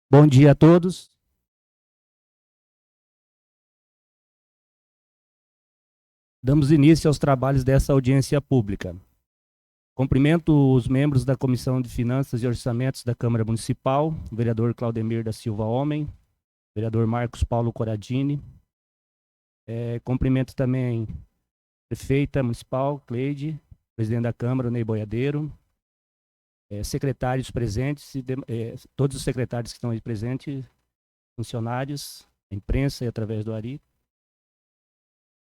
Bom dia a todos. Damos início aos trabalhos dessa audiência pública. Cumprimento os membros da Comissão de Finanças e Orçamentos da Câmara Municipal, o vereador Claudemir da Silva Homem, o vereador Marcos Paulo Coradini. Cumprimento também a prefeita municipal, Cleide, presidente da Câmara, Ney Boiadeiro, secretários presentes, todos os secretários que estão aí presentes, funcionários, a imprensa e através do ARI.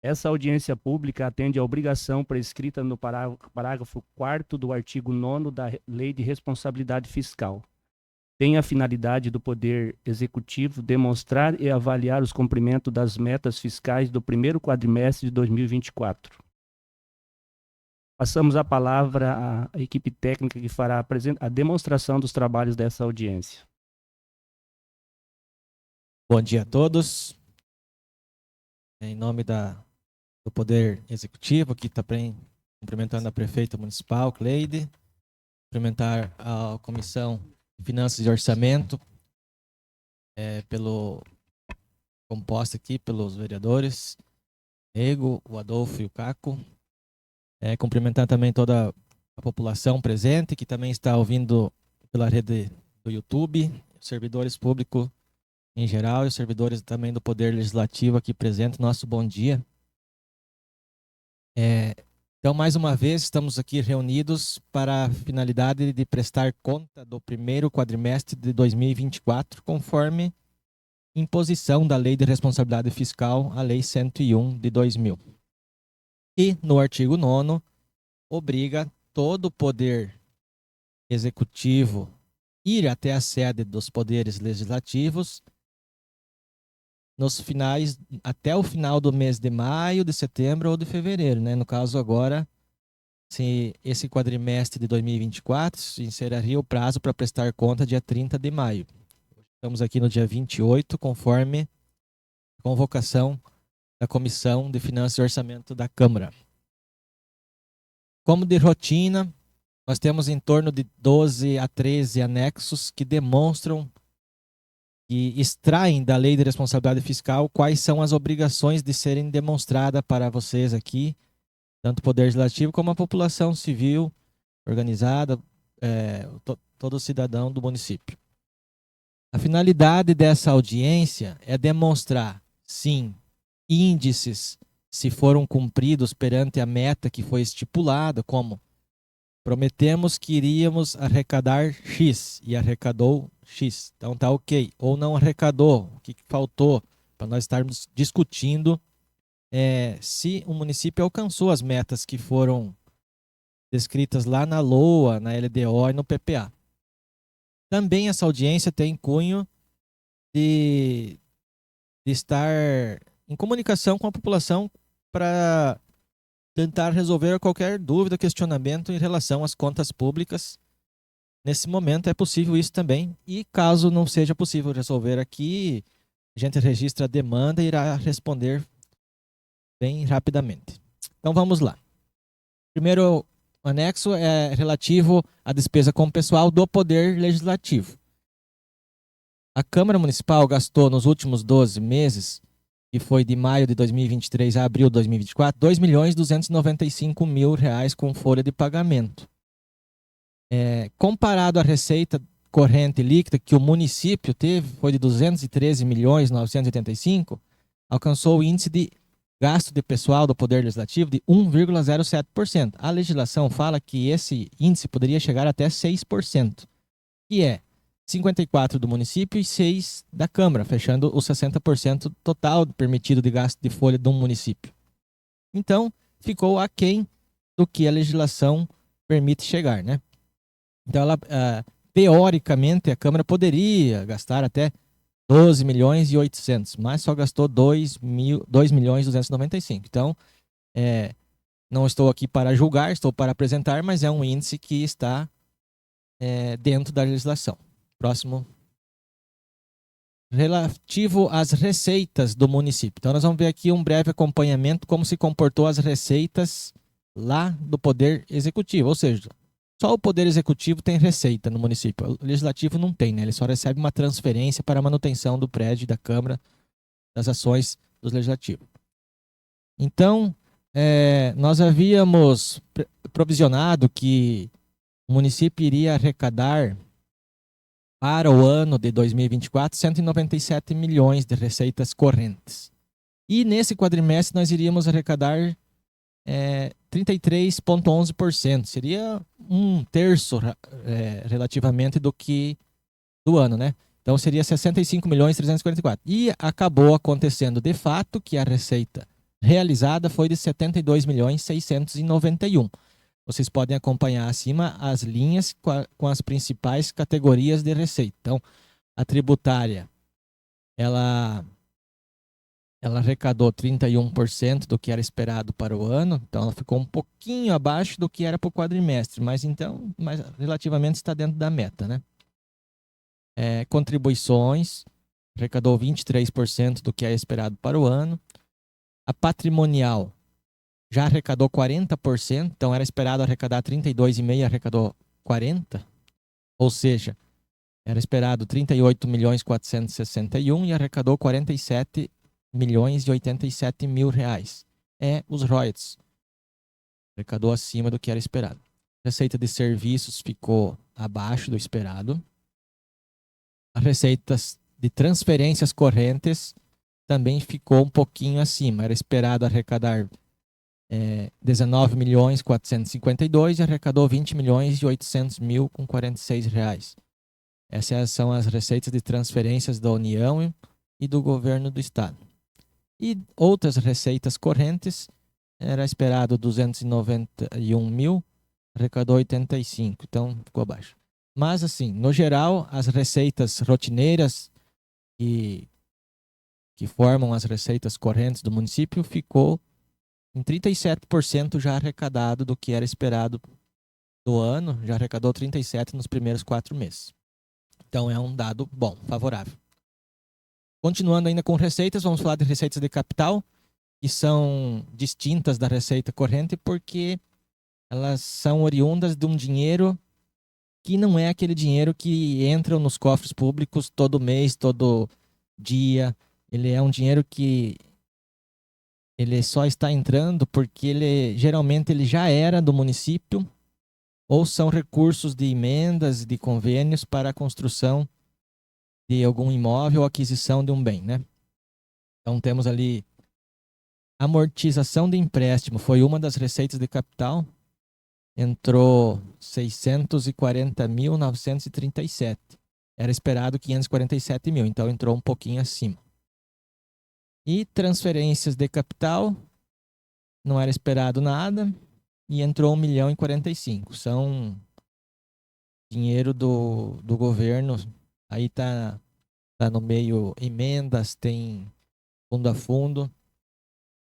Essa audiência pública atende à obrigação prescrita no parágrafo 4º do artigo 9º da Lei de Responsabilidade Fiscal. Tem a finalidade do Poder Executivo demonstrar e avaliar os cumprimentos das metas fiscais do primeiro quadrimestre de 2024. Passamos a palavra à equipe técnica que fará a demonstração dos trabalhos dessa audiência. Bom dia a todos. Em nome do Poder Executivo, aqui também cumprimentando a prefeita municipal, Cleide, cumprimentar a Comissão de Finanças e Orçamento, composta aqui pelos vereadores, Nego, o Adolfo e o Caco. Cumprimentar também toda a população presente, que também está ouvindo pela rede do YouTube, servidores públicos em geral e os servidores também do Poder Legislativo aqui presentes. Nosso bom dia. Então, mais uma vez, estamos aqui reunidos para a finalidade de prestar conta do primeiro quadrimestre de 2024, conforme imposição da Lei de Responsabilidade Fiscal, a Lei 101 de 2000. E, no artigo 9º, obriga todo o Poder Executivo ir até a sede dos poderes legislativos até o final do mês de maio, de setembro ou de fevereiro, né? No caso agora, se esse quadrimestre de 2024, se encerraria o prazo para prestar conta dia 30 de maio. Estamos aqui no dia 28, conforme a convocação da Comissão de Finanças e Orçamento da Câmara. Como de rotina, nós temos em torno de 12 a 13 anexos que demonstram e extraem da Lei de Responsabilidade Fiscal quais são as obrigações de serem demonstradas para vocês aqui, tanto o Poder Legislativo como a população civil organizada, todo cidadão do município. A finalidade dessa audiência é demonstrar, sim, índices, se foram cumpridos perante a meta que foi estipulada, como prometemos que iríamos arrecadar X e arrecadou X. Então tá ok. Ou não arrecadou, o que faltou, para nós estarmos discutindo se o município alcançou as metas que foram descritas lá na LOA, na LDO e no PPA. Também essa audiência tem cunho de estar em comunicação com a população para tentar resolver qualquer dúvida, questionamento em relação às contas públicas. Nesse momento é possível isso também. E caso não seja possível resolver aqui, a gente registra a demanda e irá responder bem rapidamente. Então vamos lá. Primeiro anexo é relativo à despesa com pessoal do Poder Legislativo. A Câmara Municipal gastou nos últimos 12 meses, que foi de maio de 2023 a abril de 2024, R$ 2.295.000 com folha de pagamento. Comparado à receita corrente líquida que o município teve, foi de R$ 213.985.000, alcançou o índice de gasto de pessoal do Poder Legislativo de 1,07%. A legislação fala que esse índice poderia chegar até 6%, que é 54% do município e 6% da Câmara, fechando os 60% total permitido de gasto de folha de um município. Então, ficou aquém do que a legislação permite chegar, né? Então, teoricamente, a Câmara poderia gastar até 12.800.000, mas só gastou 2.295.000. Então, não estou aqui para julgar, estou para apresentar, mas é um índice que está dentro da legislação. Próximo. Relativo às receitas do município. Então, nós vamos ver aqui um breve acompanhamento como se comportou as receitas lá do Poder Executivo. Ou seja, Só o Poder Executivo tem receita no município. O Legislativo não tem, né? Ele só recebe uma transferência para a manutenção do prédio da Câmara, das ações do Legislativo. Então, nós havíamos provisionado que o município iria arrecadar para o ano de 2024 197 milhões de receitas correntes. E nesse quadrimestre nós iríamos arrecadar 33,11%. Seria um terço relativamente do ano, né? Então seria 65 milhões 344. E acabou acontecendo de fato que a receita realizada foi de 72 milhões 691. Vocês podem acompanhar acima as linhas com as principais categorias de receita. Então, a tributária, ela arrecadou 31% do que era esperado para o ano. Então, ela ficou um pouquinho abaixo do que era para o quadrimestre, mas relativamente está dentro da meta, né? Contribuições, arrecadou 23% do que é esperado para o ano. A patrimonial já arrecadou 40%, então era esperado arrecadar 32,5%, arrecadou 40%. Ou seja, era esperado 38 milhões 461 e arrecadou 47 milhões e 87 mil reais. Os royalties. Arrecadou acima do que era esperado. A receita de serviços ficou abaixo do esperado. As receitas de transferências correntes também ficou um pouquinho acima. Era esperado arrecadar 19 milhões 452 e arrecadou 20 milhões e 800 mil com 46 reais. Essas são as receitas de transferências da União e do governo do estado. E outras receitas correntes, era esperado 291 mil, arrecadou 85, então ficou abaixo. Mas assim, no geral, as receitas rotineiras que formam as receitas correntes do município ficou em 37% já arrecadado do que era esperado do ano, já arrecadou 37% nos primeiros 4 meses. Então é um dado bom, favorável. Continuando ainda com receitas, vamos falar de receitas de capital, que são distintas da receita corrente porque elas são oriundas de um dinheiro que não é aquele dinheiro que entra nos cofres públicos todo mês, todo dia. Ele é um dinheiro que ele só está entrando porque geralmente ele já era do município ou são recursos de emendas, de convênios para a construção de algum imóvel ou aquisição de um bem, né? Então temos ali amortização de empréstimo, foi uma das receitas de capital, entrou 640.937. Era esperado 547 mil, então entrou um pouquinho acima. E transferências de capital, não era esperado nada, e entrou 1.045.000. São dinheiro do governo, aí tá no meio emendas, tem fundo a fundo,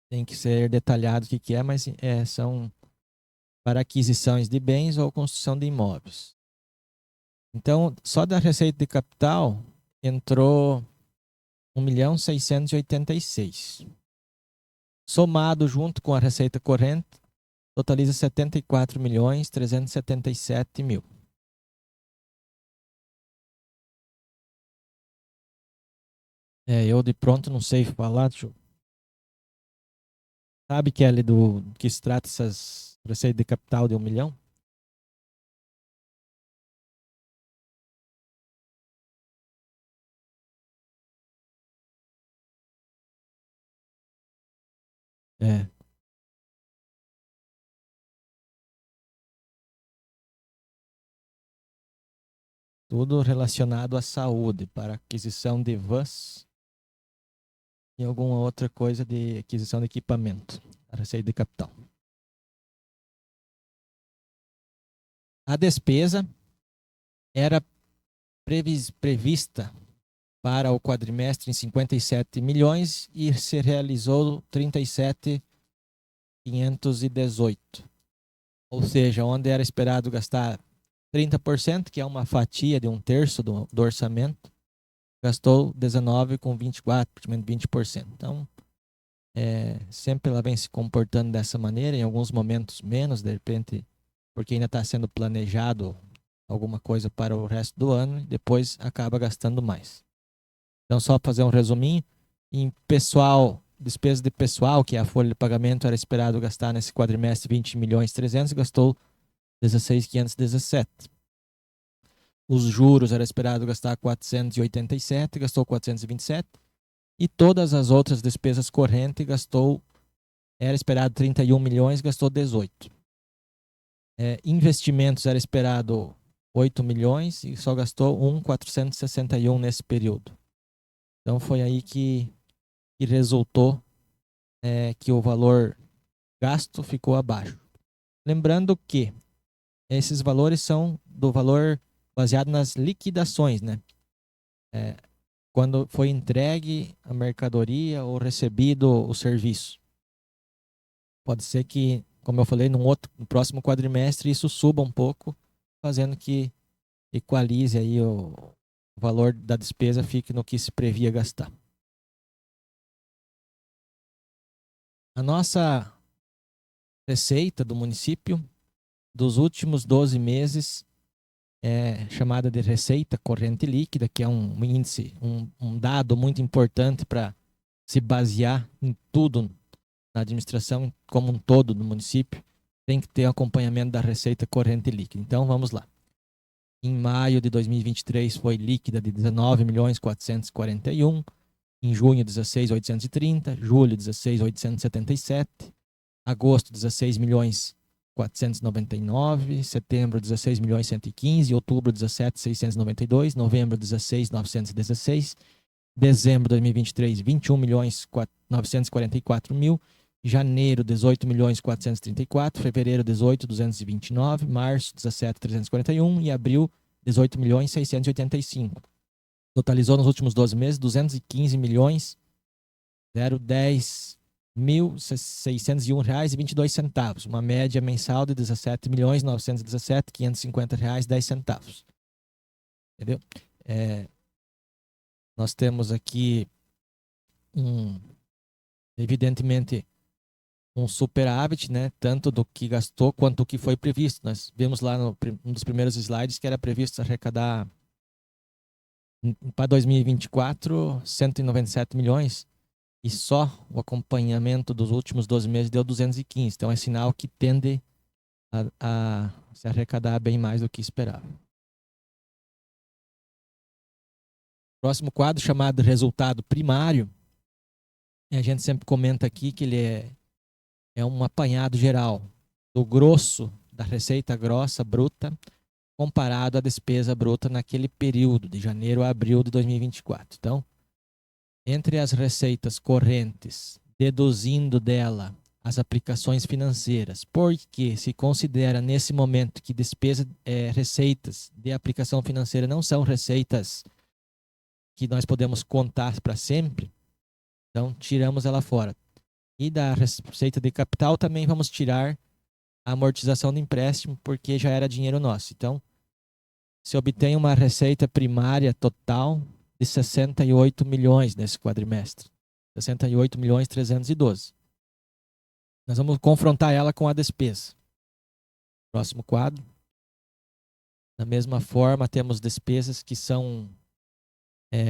tem que ser detalhado o que é, mas são para aquisições de bens ou construção de imóveis. Então, só da receita de capital entrou 1.686.000. Somado junto com a receita corrente, totaliza 74.377.000. Eu de pronto não sei falar. Sabe, Kelly, do que se trata essas receitas de capital de 1 milhão? Tudo relacionado à saúde, para aquisição de vans e alguma outra coisa de aquisição de equipamento, a receita de capital. A despesa era prevista para o quadrimestre em 57 milhões e se realizou 37.518. Ou seja, onde era esperado gastar 30%, que é uma fatia de um terço do orçamento, gastou 19,24%, praticamente 20%. Então, sempre ela vem se comportando dessa maneira, em alguns momentos menos, de repente porque ainda está sendo planejado alguma coisa para o resto do ano e depois acaba gastando mais. Então, só para fazer um resuminho, em pessoal, despesa de pessoal, que é a folha de pagamento, era esperado gastar nesse quadrimestre 20.300.000, gastou 16.517. Os juros era esperado gastar 487, gastou 427. E todas as outras despesas correntes era esperado 31 milhões, gastou 18. Investimentos era esperado 8 milhões e só gastou 1.461 nesse período. Então foi aí que resultou que o valor gasto ficou abaixo. Lembrando que esses valores são do valor baseado nas liquidações, né? Quando foi entregue a mercadoria ou recebido o serviço. Pode ser que, como eu falei, no próximo quadrimestre isso suba um pouco, fazendo que equalize aí o valor da despesa, fique no que se previa gastar. A nossa receita do município dos últimos 12 meses é chamada de receita corrente líquida, que é um índice, um dado muito importante para se basear em tudo na administração como um todo do município. Tem que ter acompanhamento da receita corrente líquida. Então, vamos lá. Em maio de 2023 foi líquida de 19.441, em junho 16.830, julho 16.877, agosto 16.499, setembro 16.115, outubro 17.692, novembro 16.916, dezembro de 2023 21.944.000, janeiro 18.434, fevereiro 18.229, março 17.341 e abril 18.685. Totalizou nos últimos 12 meses 215.010.601 reais e 22 centavos, uma média mensal de 17.917.550 reais 10 centavos. Entendeu? Nós temos aqui evidentemente um superávit, né, tanto do que gastou quanto do que foi previsto. Nós vimos lá um dos primeiros slides que era previsto arrecadar para 2024 197 milhões e só o acompanhamento dos últimos 12 meses deu 215. Então é sinal que tende a se arrecadar bem mais do que esperava. Próximo quadro, chamado resultado primário. A gente sempre comenta aqui que ele é um apanhado geral do grosso da receita grossa bruta comparado à despesa bruta naquele período, de janeiro a abril de 2024. Então, entre as receitas correntes, deduzindo dela as aplicações financeiras, porque se considera nesse momento que receitas de aplicação financeira não são receitas que nós podemos contar para sempre, então tiramos ela fora. E da receita de capital também vamos tirar a amortização do empréstimo, porque já era dinheiro nosso. Então, se obtém uma receita primária total de 68 milhões nesse quadrimestre. 68.312. Nós vamos confrontar ela com a despesa. Próximo quadro. Da mesma forma, temos despesas que são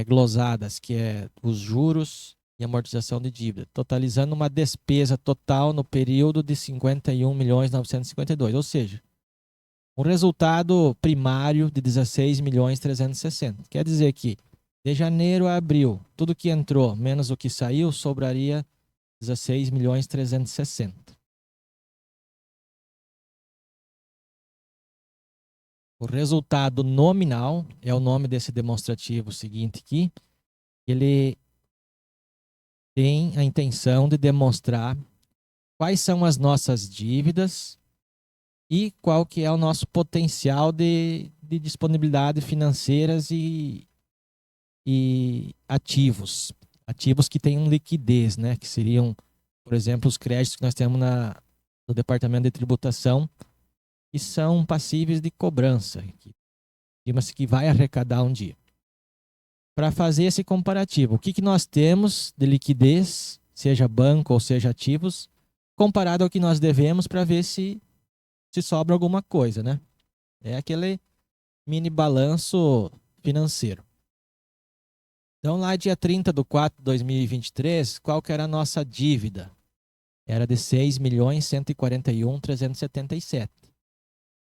glosadas, que é os juros e amortização de dívida, totalizando uma despesa total no período de 51.952, ou seja, um resultado primário de 16.360. Quer dizer que de janeiro a abril, tudo que entrou menos o que saiu, sobraria 16.360. O resultado nominal é o nome desse demonstrativo seguinte aqui. Ele tem a intenção de demonstrar quais são as nossas dívidas e qual que é o nosso potencial de disponibilidade financeiras e ativos. Ativos que tenham liquidez, né? Que seriam, por exemplo, os créditos que nós temos no Departamento de Tributação, que são passíveis de cobrança, estima-se que vai arrecadar um dia. Para fazer esse comparativo, o que nós temos de liquidez, seja banco ou seja ativos, comparado ao que nós devemos, para ver se se sobra alguma coisa, né? É aquele mini balanço financeiro. Então, lá dia 30/4/2023, qual que era a nossa dívida? Era de 6.141.377.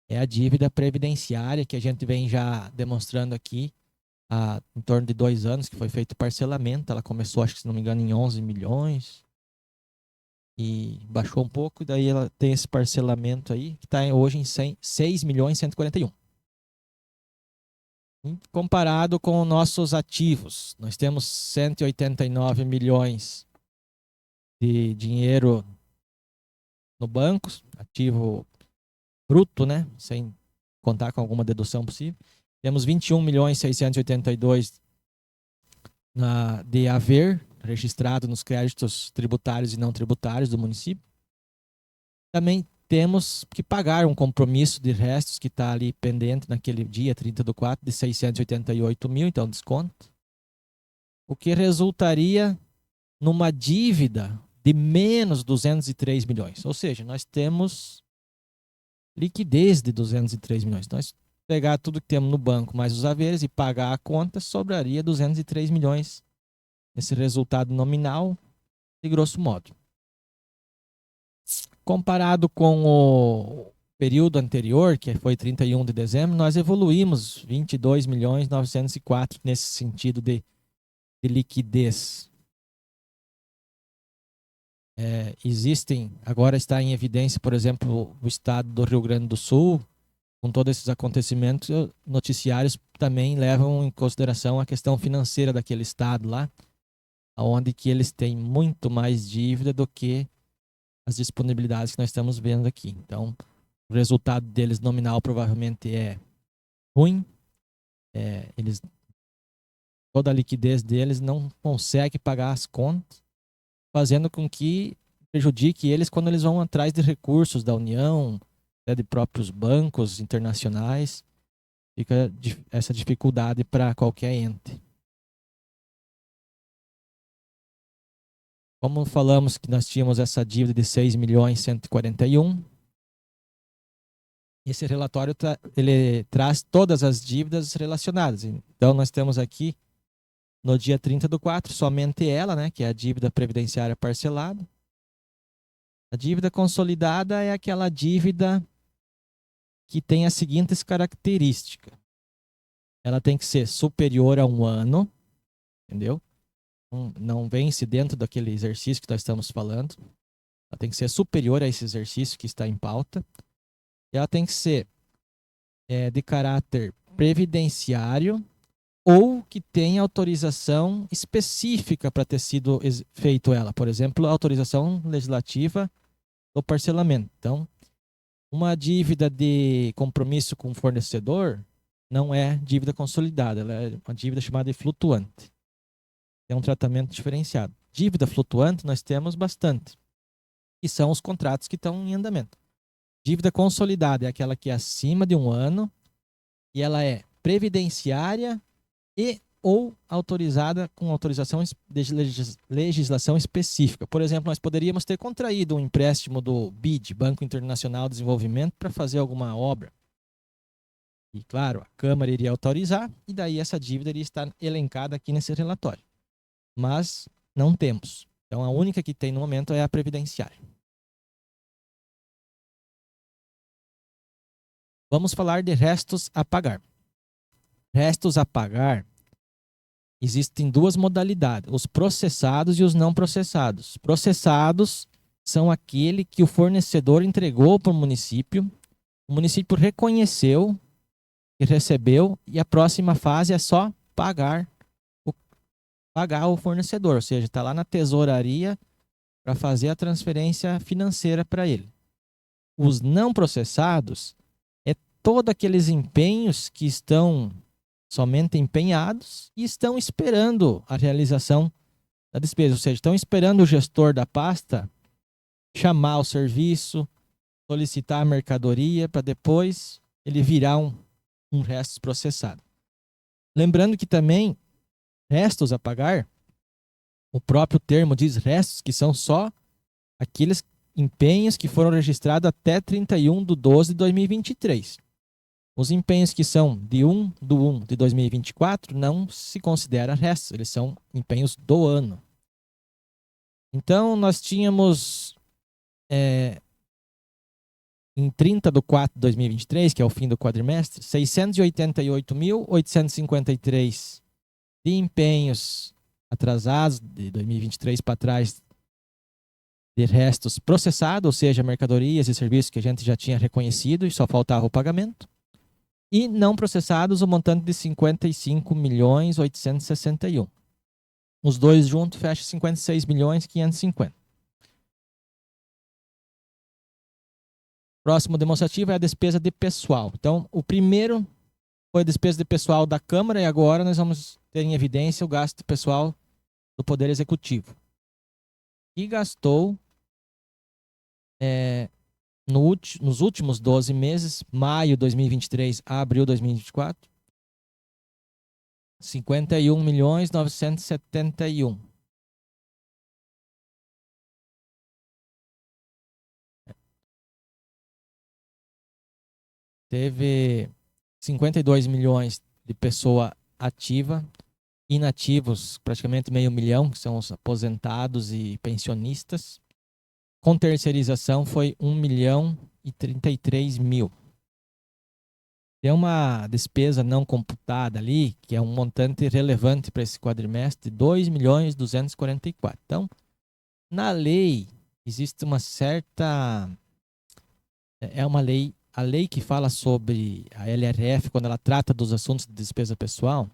É a dívida previdenciária que a gente vem já demonstrando aqui há em torno de 2 anos, que foi feito parcelamento. Ela começou, acho que se não me engano, em 11 milhões e baixou um pouco. E daí ela tem esse parcelamento aí, que está hoje em 6.141. Comparado com nossos ativos, nós temos 189 milhões de dinheiro no banco, ativo bruto, né? Sem contar com alguma dedução possível. Temos 21.682 de haver registrado nos créditos tributários e não tributários do município. Também temos que pagar um compromisso de restos que está ali pendente naquele dia 30/4 de 688 mil, então desconto. O que resultaria numa dívida de menos 203 milhões. Ou seja, nós temos liquidez de 203 milhões. Então, se pegar tudo que temos no banco mais os haveres e pagar a conta, sobraria 203 milhões. Esse resultado nominal, de grosso modo. Comparado com o período anterior, que foi 31 de dezembro, nós evoluímos 22.904 nesse sentido de liquidez. Existem, agora está em evidência, por exemplo, o estado do Rio Grande do Sul, com todos esses acontecimentos, noticiários também levam em consideração a questão financeira daquele estado lá, onde que eles têm muito mais dívida do que as disponibilidades que nós estamos vendo aqui. Então, o resultado deles nominal provavelmente é ruim. Toda a liquidez deles não consegue pagar as contas, fazendo com que prejudique eles quando eles vão atrás de recursos da União, de próprios bancos internacionais. Fica essa dificuldade para qualquer ente. Como falamos que nós tínhamos essa dívida de 6.141, esse relatório ele traz todas as dívidas relacionadas. Então, nós temos aqui, no dia 30/4, somente ela, né, que é a dívida previdenciária parcelada. A dívida consolidada é aquela dívida que tem as seguintes características. Ela tem que ser superior a 1 ano, entendeu? Não vence dentro daquele exercício que nós estamos falando. Ela tem que ser superior a esse exercício que está em pauta. E ela tem que ser de caráter previdenciário ou que tenha autorização específica para ter sido feito ela. Por exemplo, a autorização legislativa do parcelamento. Então, uma dívida de compromisso com o fornecedor não é dívida consolidada, ela é uma dívida chamada de flutuante. É um tratamento diferenciado. Dívida flutuante nós temos bastante, que são os contratos que estão em andamento. Dívida consolidada é aquela que é acima de 1 ano e ela é previdenciária e ou autorizada com autorização de legislação específica. Por exemplo, nós poderíamos ter contraído um empréstimo do BID, Banco Internacional de Desenvolvimento, para fazer alguma obra. E, claro, a Câmara iria autorizar e daí essa dívida iria estar elencada aqui nesse relatório. Mas não temos. Então, a única que tem no momento é a previdenciária. Vamos falar de restos a pagar. Restos a pagar, existem 2 modalidades, os processados e os não processados. Processados são aquele que o fornecedor entregou para o município reconheceu e recebeu, e a próxima fase é só pagar o fornecedor, ou seja, está lá na tesouraria para fazer a transferência financeira para ele. Os não processados é todos aqueles empenhos que estão somente empenhados e estão esperando a realização da despesa, ou seja, estão esperando o gestor da pasta chamar o serviço, solicitar a mercadoria para depois ele virar um restos processado. Lembrando que também restos a pagar, o próprio termo diz restos, que são só aqueles empenhos que foram registrados até 31/12/2023. Os empenhos que são de 1/1/2024 não se considera restos, eles são empenhos do ano. Então, nós tínhamos em 30/4/2023, que é o fim do quadrimestre, 688.853 de empenhos atrasados de 2023 para trás de restos processados, ou seja, mercadorias e serviços que a gente já tinha reconhecido e só faltava o pagamento. E não processados, o montante de 55.861. Os dois juntos fecham 56.550. Próximo demonstrativo é a despesa de pessoal. Então, o primeiro foi a despesa de pessoal da Câmara e agora nós vamos ter em evidência o gasto de pessoal do Poder Executivo. E gastou nos últimos 12 meses, maio de 2023 a abril de 2024, 51.971. Teve 52 milhões de pessoa ativa, inativos praticamente 500 mil, que são os aposentados e pensionistas. Com terceirização foi 1.033.000. Tem uma despesa não computada ali, que é um montante relevante para esse quadrimestre, de 2.244. Então, na lei, existe uma certa... a lei que fala sobre a LRF, quando ela trata dos assuntos de despesa pessoal,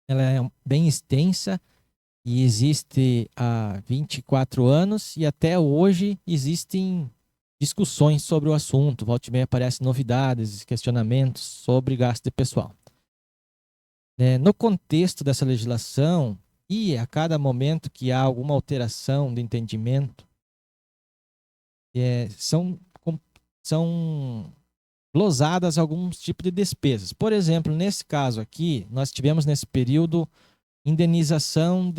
ela é bem extensa e existe há 24 anos e até hoje existem discussões sobre o assunto. Volta e meia aparecem novidades, questionamentos sobre gasto de pessoal. No contexto dessa legislação e a cada momento que há alguma alteração de entendimento, são glosadas alguns tipos de despesas. Por exemplo, nesse caso aqui, nós tivemos nesse período indenização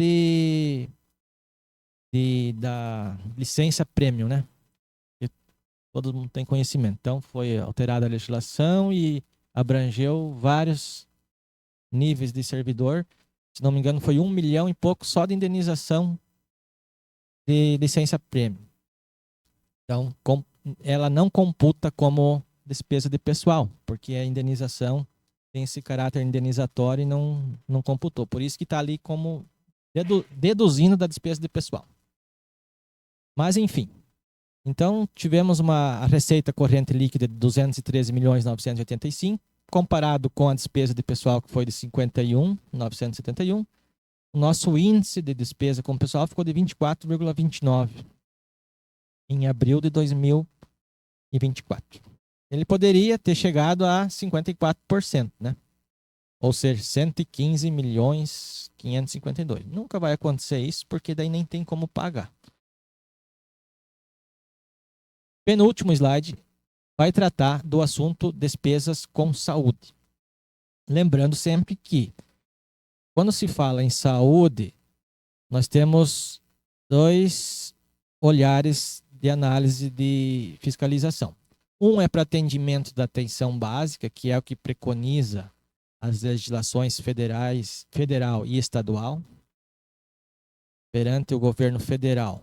da licença premium, né? Que todo mundo tem conhecimento. Então, foi alterada a legislação e abrangeu vários níveis de servidor. Se não me engano, foi 1 milhão e pouco só de indenização de licença premium. Então, ela não computa como despesa de pessoal, porque a indenização tem esse caráter indenizatório e não computou. Por isso que está ali como deduzindo da despesa de pessoal. Mas, enfim. Então, tivemos a receita corrente líquida de 213.985, comparado com a despesa de pessoal que foi de 51.971. O nosso índice de despesa com pessoal ficou de 24,29 em abril de 2024. Ele poderia ter chegado a 54%, né? Ou seja, 115.552. Nunca vai acontecer isso, porque daí nem tem como pagar. Penúltimo slide vai tratar do assunto despesas com saúde. Lembrando sempre que, quando se fala em saúde, nós temos dois olhares de análise de fiscalização. Um é para atendimento da atenção básica, que é o que preconiza as legislações federal e estadual. Perante o governo federal,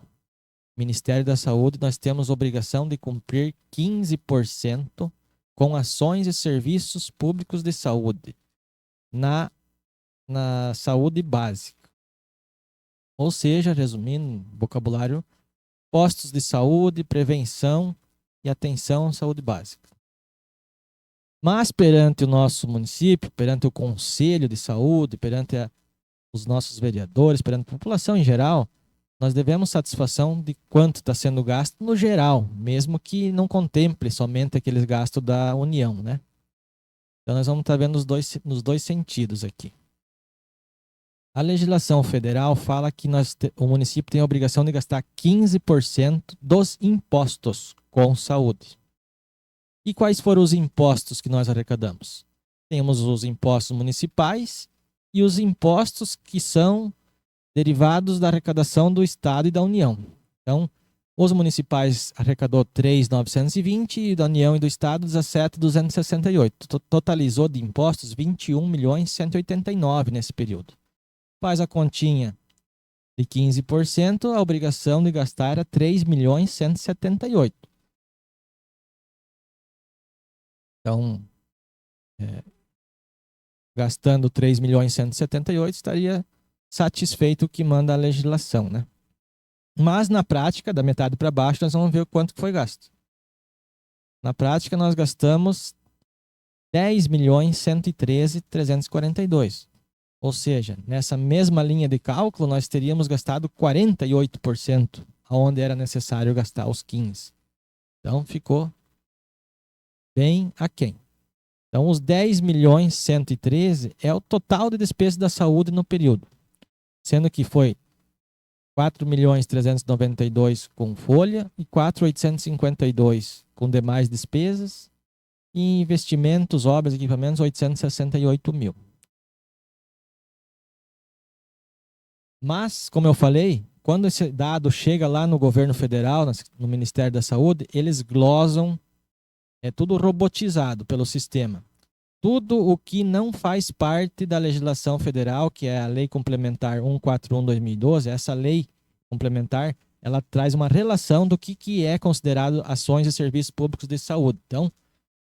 Ministério da Saúde, nós temos obrigação de cumprir 15% com ações e serviços públicos de saúde na saúde básica. Ou seja, resumindo, vocabulário, postos de saúde, prevenção e atenção à saúde básica. Mas perante o nosso município, perante o Conselho de Saúde, perante os nossos vereadores, perante a população em geral, nós devemos satisfação de quanto está sendo gasto no geral, mesmo que não contemple somente aqueles gastos da União, né? Então nós vamos estar vendo nos dois sentidos aqui. A legislação federal fala que o município tem a obrigação de gastar 15% dos impostos com saúde. E quais foram os impostos que nós arrecadamos? Temos os impostos municipais e os impostos que são derivados da arrecadação do Estado e da União. Então, Os municipais arrecadou 3.920 e da União e do Estado 17.268. Totalizou de impostos 21.189 nesse período. Faz a continha de 15%, a obrigação de gastar era 3.178. Então, gastando 3.178, estaria satisfeito o que manda a legislação, né? Mas, na prática, da metade para baixo, nós vamos ver o quanto foi gasto. Na prática, nós gastamos 10.113.342. Ou seja, nessa mesma linha de cálculo, nós teríamos gastado 48%, onde era necessário gastar os 15%. Então, ficou bem aquém. Então, os 10.113 é o total de despesa da saúde no período, sendo que foi 4.392 com folha e 4.852 com demais despesas e investimentos, obras e equipamentos 868 mil. Mas, como eu falei, quando esse dado chega lá no governo federal, no Ministério da Saúde, eles glosam, é tudo robotizado pelo sistema. Tudo o que não faz parte da legislação federal, que é a Lei Complementar 141/2012, essa lei complementar, ela traz uma relação do que é considerado ações e serviços públicos de saúde. Então,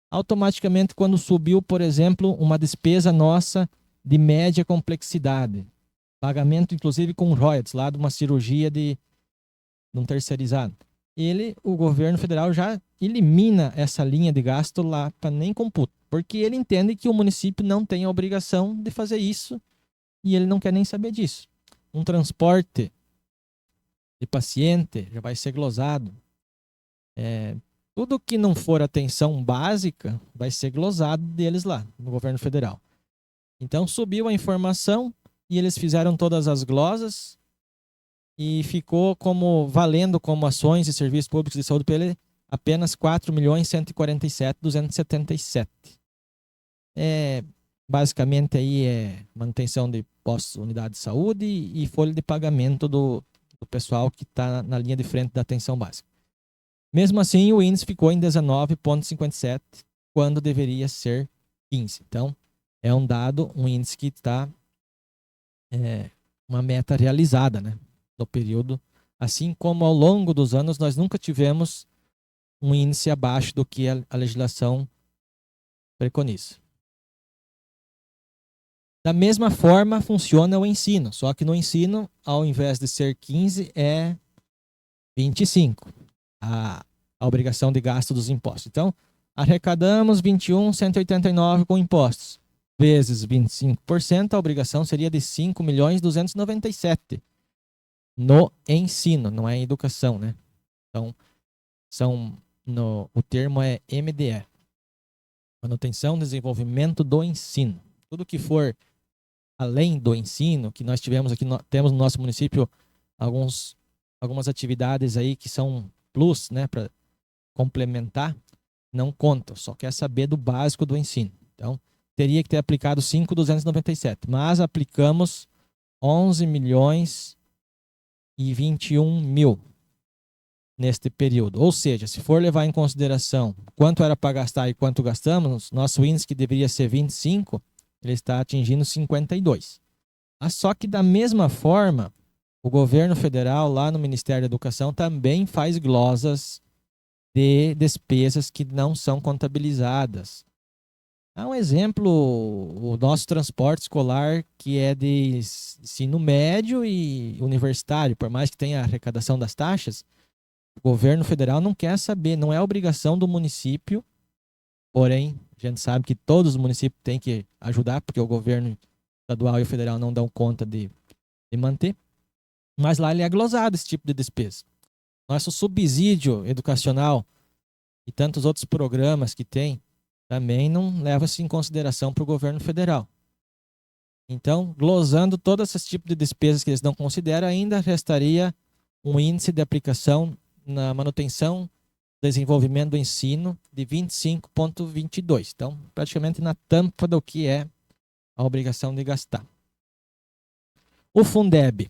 automaticamente, quando subiu, por exemplo, uma despesa nossa de média complexidade, pagamento inclusive com royalties, lá de uma cirurgia de um terceirizado, o governo federal já elimina essa linha de gasto lá para nem computa, porque ele entende que o município não tem a obrigação de fazer isso e ele não quer nem saber disso. Um transporte de paciente já vai ser glosado. Tudo que não for atenção básica vai ser glosado deles lá no governo federal. Então subiu a informação e eles fizeram todas as glosas e ficou como valendo como ações e serviços públicos de saúde para ele apenas 4.147.277. Basicamente aí é manutenção de postos, unidade de saúde e folha de pagamento do pessoal que está na linha de frente da atenção básica. Mesmo assim, o índice ficou em 19,57, quando deveria ser 15. Então, é um dado, um índice que está uma meta realizada, né, no período. Assim como ao longo dos anos, nós nunca tivemos um índice abaixo do que a legislação preconiza. Da mesma forma, funciona o ensino, só que no ensino, ao invés de ser 15, é 25. A obrigação de gasto dos impostos. Então, arrecadamos 21.189 com impostos. Vezes 25%, a obrigação seria de 5.297 no ensino, não é educação, né? Então, o termo é MDE. Manutenção e desenvolvimento do ensino. Tudo que for além do ensino, que nós tivemos aqui, temos no nosso município algumas atividades aí que são plus, né, para complementar, não conta, só quer saber do básico do ensino. Então, teria que ter aplicado 5.297, mas aplicamos 11.021.000 neste período. Ou seja, se for levar em consideração quanto era para gastar e quanto gastamos, nosso índice que deveria ser 25, ele está atingindo 52. Só que da mesma forma, o governo federal, lá no Ministério da Educação, também faz glosas de despesas que não são contabilizadas. Há um exemplo, o nosso transporte escolar, que é de ensino médio e universitário, por mais que tenha a arrecadação das taxas, o governo federal não quer saber, não é obrigação do município, porém, a gente sabe que todos os municípios têm que ajudar, porque o governo estadual e o federal não dão conta de manter. Mas lá ele é glosado esse tipo de despesa. Nosso subsídio educacional e tantos outros programas que tem, também não leva-se em consideração para o governo federal. Então, glosando todos esses tipos de despesas que eles não consideram, ainda restaria um índice de aplicação na manutenção, desenvolvimento do ensino de 25,22. Então, praticamente na tampa do que é a obrigação de gastar. O Fundeb.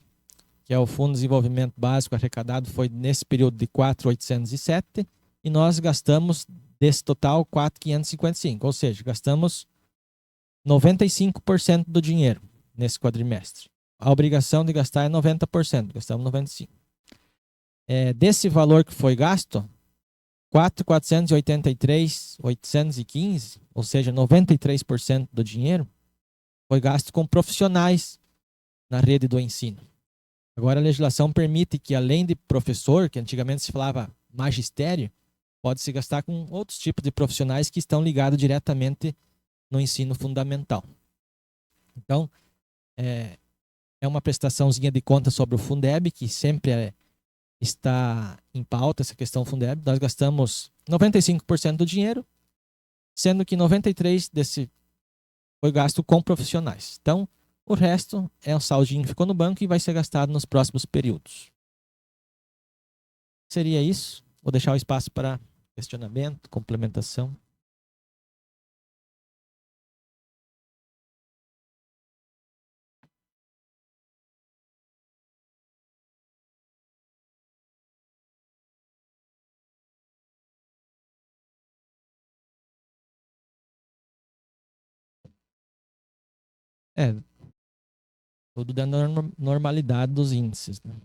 que é o Fundo de Desenvolvimento Básico arrecadado, foi nesse período de 4.807, e nós gastamos, desse total, 4.555, ou seja, gastamos 95% do dinheiro nesse quadrimestre. A obrigação de gastar é 90%, gastamos 95%. Desse valor que foi gasto, 4.483.815, ou seja, 93% do dinheiro, foi gasto com profissionais na rede do ensino. Agora a legislação permite que, além de professor, que antigamente se falava magistério, pode se gastar com outros tipos de profissionais que estão ligados diretamente no ensino fundamental. Então, é uma prestaçãozinha de conta sobre o Fundeb, que sempre está em pauta, essa questão Fundeb. Nós gastamos 95% do dinheiro, sendo que 93% desse foi gasto com profissionais. Então, o resto é um saldinho que ficou no banco e vai ser gastado nos próximos períodos. Seria isso. Vou deixar o espaço para questionamento, complementação. Tudo dando normalidade dos índices, né?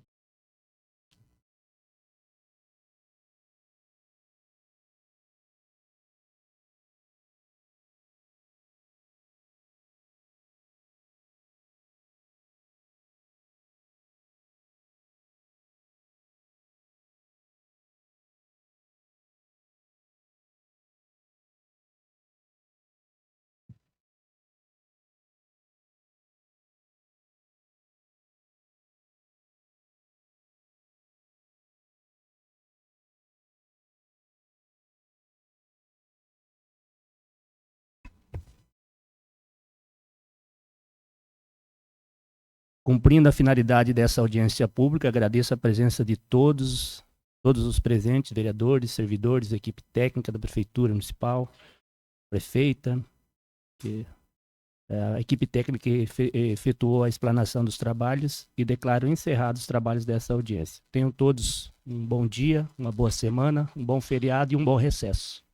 Cumprindo a finalidade dessa audiência pública, agradeço a presença de todos os presentes, vereadores, servidores, equipe técnica da Prefeitura Municipal, prefeita, a equipe técnica que efetuou a explanação dos trabalhos, e declaro encerrados os trabalhos dessa audiência. Tenham todos um bom dia, uma boa semana, um bom feriado e um bom recesso.